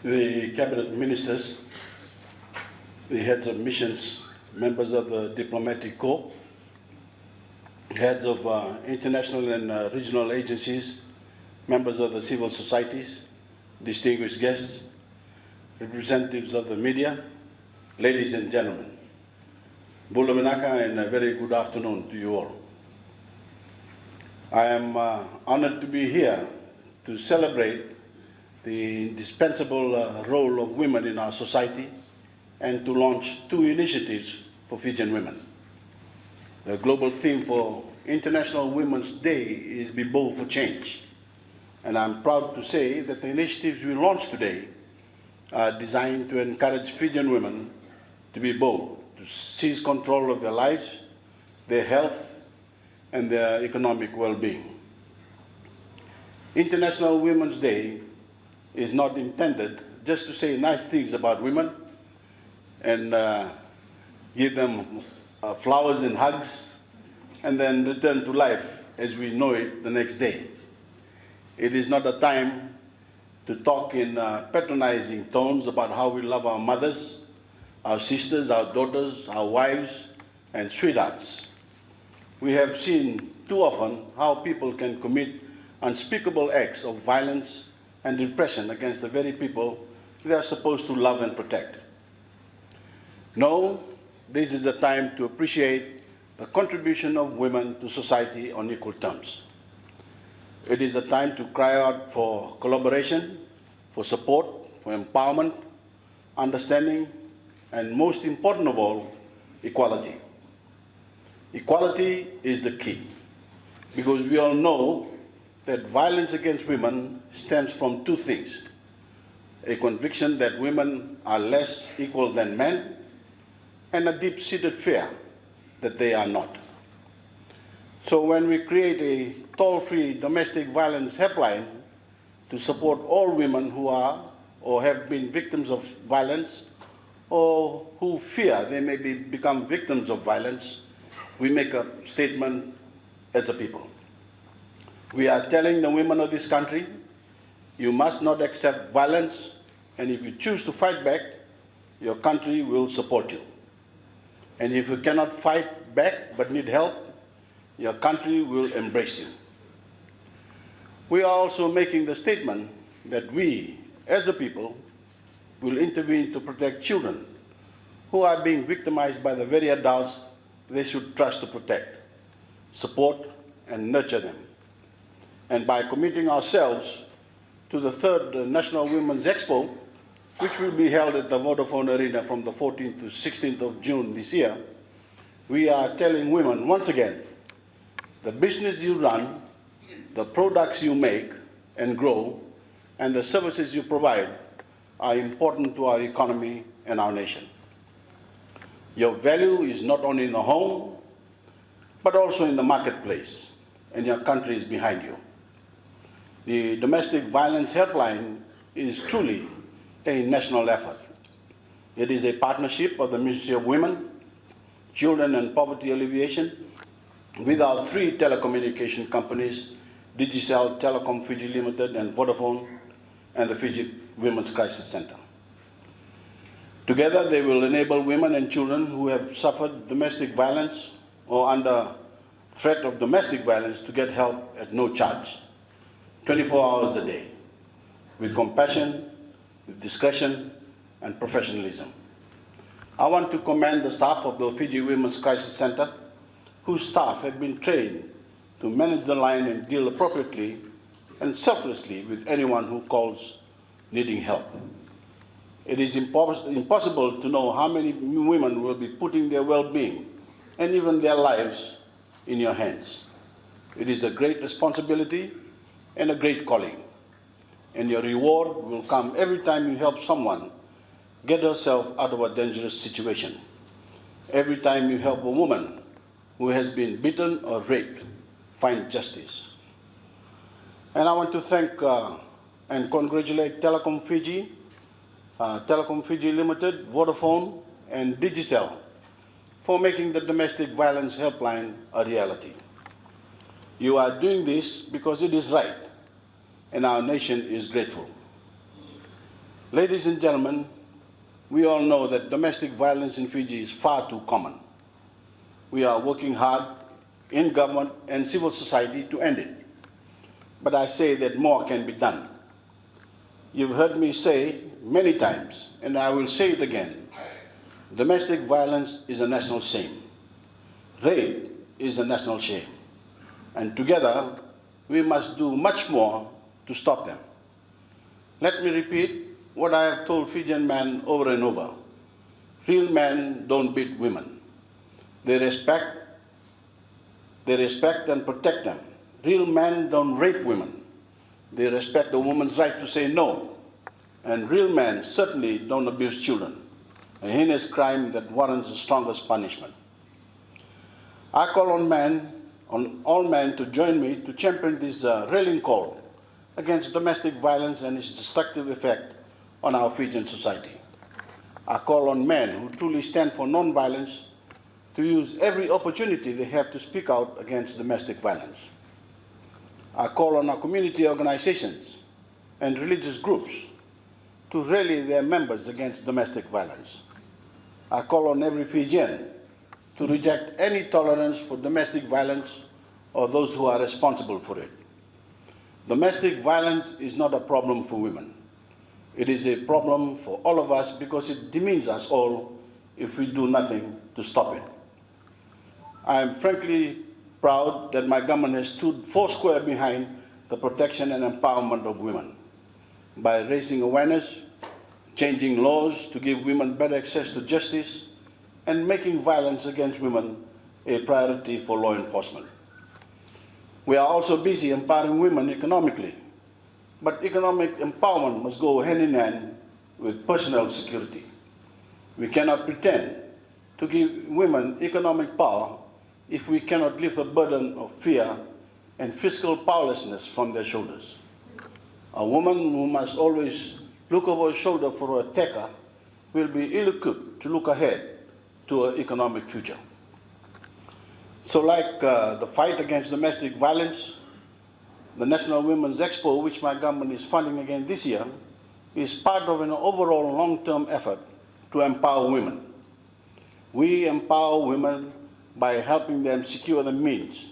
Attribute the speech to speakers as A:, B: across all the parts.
A: The cabinet ministers, the heads of missions, members of the diplomatic corps, heads of international and regional agencies, members of the civil societies, distinguished guests, representatives of the media, ladies and gentlemen. Bula Vinaka, and a very good afternoon to you all. I am honored to be here to celebrate the indispensable role of women in our society and to launch two initiatives for Fijian women. The global theme for International Women's Day is Be Bold for Change. And I'm proud to say that the initiatives we launched today are designed to encourage Fijian women to be bold, to seize control of their lives, their health, and their economic well-being. International Women's Day is not intended just to say nice things about women and give them flowers and hugs and then return to life as we know it the next day. It is not a time to talk in patronizing tones about how we love our mothers, our sisters, our daughters, our wives, and sweethearts. We have seen too often how people can commit unspeakable acts of violence and repression against the very people they are supposed to love and protect. No, this is a time to appreciate the contribution of women to society on equal terms. It is a time to cry out for collaboration, for support, for empowerment, understanding, and most important of all, equality. Equality is the key, because we all know that violence against women stems from two things: a conviction that women are less equal than men, and a deep-seated fear that they are not. So when we create a toll-free domestic violence helpline to support all women who are or have been victims of violence or who fear they may become victims of violence, we make a statement as a people. We are telling the women of this country, you must not accept violence, and if you choose to fight back, your country will support you. And if you cannot fight back but need help, your country will embrace you. We are also making the statement that we, as a people, will intervene to protect children who are being victimized by the very adults they should trust to protect, support, and nurture them. And by committing ourselves to the third National Women's Expo, which will be held at the Vodafone Arena from the 14th to 16th of June this year, we are telling women once again, the business you run, the products you make and grow, and the services you provide are important to our economy and our nation. Your value is not only in the home, but also in the marketplace, and your country is behind you. The Domestic Violence Helpline is truly a national effort. It is a partnership of the Ministry of Women, Children and Poverty Alleviation with our three telecommunication companies, Digicel, Telecom Fiji Limited, and Vodafone, and the Fiji Women's Crisis Center. Together, they will enable women and children who have suffered domestic violence or under threat of domestic violence to get help at no charge, 24 hours a day, with compassion, with discretion, and professionalism. I want to commend the staff of the Fiji Women's Crisis Center, whose staff have been trained to manage the line and deal appropriately and selflessly with anyone who calls needing help. It is impossible to know how many women will be putting their well-being and even their lives in your hands. It is a great responsibility and a great calling, and your reward will come every time you help someone get herself out of a dangerous situation, every time you help a woman who has been beaten or raped find justice. And I want to thank and congratulate Telecom Fiji Limited, Vodafone, and Digicel for making the domestic violence helpline a reality. You are doing this because it is right, and our nation is grateful. Ladies and gentlemen, we all know that domestic violence in Fiji is far too common. We are working hard in government and civil society to end it. But I say that more can be done. You've heard me say many times, and I will say it again, domestic violence is a national shame. Rape is a national shame. And together, we must do much more to stop them. Let me repeat what I have told Fijian men over and over. Real men don't beat women. They respect and protect them. Real men don't rape women. They respect a woman's right to say no. And real men certainly don't abuse children, a heinous crime that warrants the strongest punishment. I call on all men to join me to champion this rallying call against domestic violence and its destructive effect on our Fijian society. I call on men who truly stand for non-violence to use every opportunity they have to speak out against domestic violence. I call on our community organizations and religious groups to rally their members against domestic violence. I call on every Fijian to reject any tolerance for domestic violence or those who are responsible for it. Domestic violence is not a problem for women. It is a problem for all of us because it demeans us all if we do nothing to stop it. I am frankly proud that my government has stood foursquare behind the protection and empowerment of women by raising awareness, changing laws to give women better access to justice, and making violence against women a priority for law enforcement. We are also busy empowering women economically, but economic empowerment must go hand in hand with personal security. We cannot pretend to give women economic power if we cannot lift the burden of fear and fiscal powerlessness from their shoulders. A woman who must always look over her shoulder for her attacker will be ill-equipped to look ahead to her economic future. So like the fight against domestic violence, the National Women's Expo, which my government is funding again this year, is part of an overall long-term effort to empower women. We empower women by helping them secure the means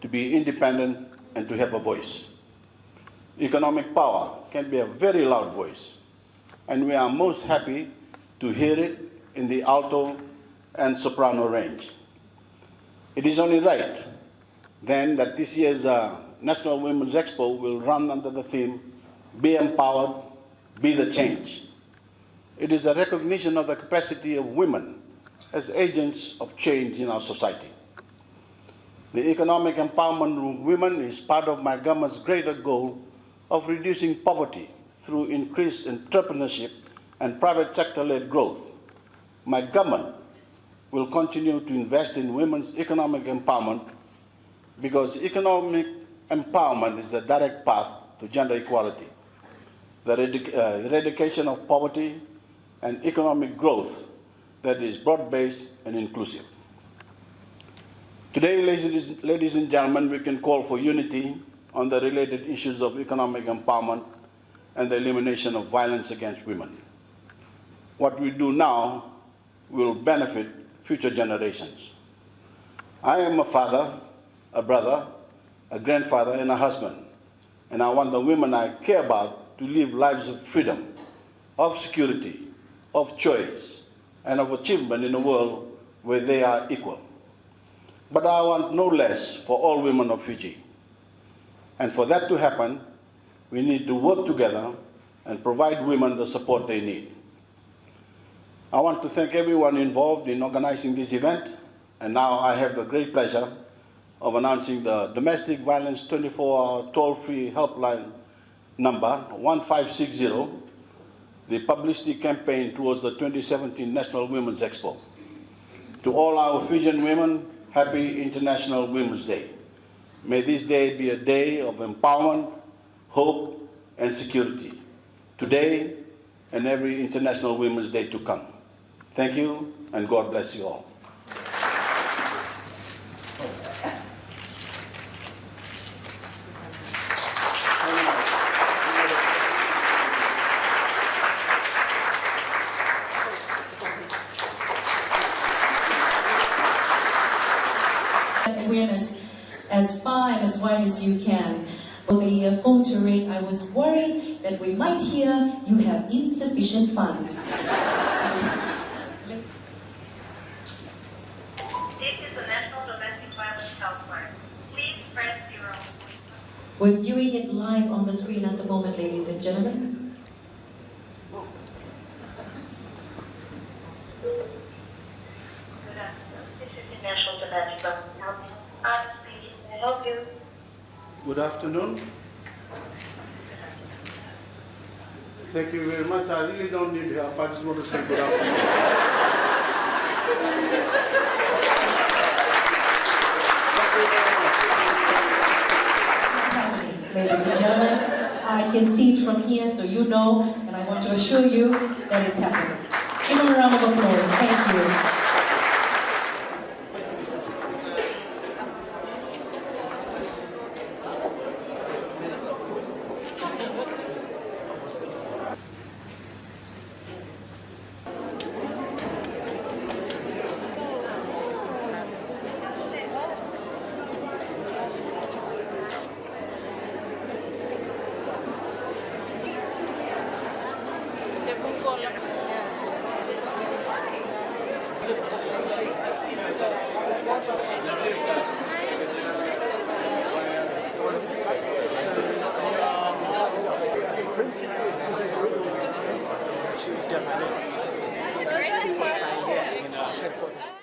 A: to be independent and to have a voice. Economic power can be a very loud voice, and we are most happy to hear it in the alto and soprano range. It is only right, then, that this year's National Women's Expo will run under the theme, Be Empowered, Be the Change. It is a recognition of the capacity of women as agents of change in our society. The economic empowerment of women is part of my government's greater goal of reducing poverty through increased entrepreneurship and private sector-led growth. My government will continue to invest in women's economic empowerment because economic empowerment is the direct path to gender equality, the eradication of poverty, and economic growth that is broad-based and inclusive. Today, ladies and gentlemen, we can call for unity on the related issues of economic empowerment and the elimination of violence against women. What we do now will benefit future generations. I am a father, a brother, a grandfather, and a husband, and I want the women I care about to live lives of freedom, of security, of choice, and of achievement in a world where they are equal. But I want no less for all women of Fiji. And for that to happen, we need to work together and provide women the support they need. I want to thank everyone involved in organizing this event, and now I have the great pleasure of announcing the Domestic Violence 24-hour toll-free helpline number 1560, the publicity campaign towards the 2017 National Women's Expo. To all our Fijian women, happy International Women's Day. May this day be a day of empowerment, hope, and security, today and every International Women's Day to come. Thank you, and God bless you all.
B: Korean as fine, as white as you can. For the phone to ring, I was worried that we might hear you have insufficient funds.
C: This is the National Domestic Violence Helpline. Please press 0.
B: We're viewing it live on the screen at the moment, ladies and gentlemen.
C: Good afternoon. This is the National Domestic Violence Helpline. I'm speaking. Can I help you?
A: Good afternoon. Thank you very much. I really don't need help. I just want to say good afternoon.
B: Ladies and gentlemen, I can see it from here, so you know, and I want to assure you that it's happening. Give them a round of applause. Thank you.
D: She's Japanese. She was signed here in headquarters.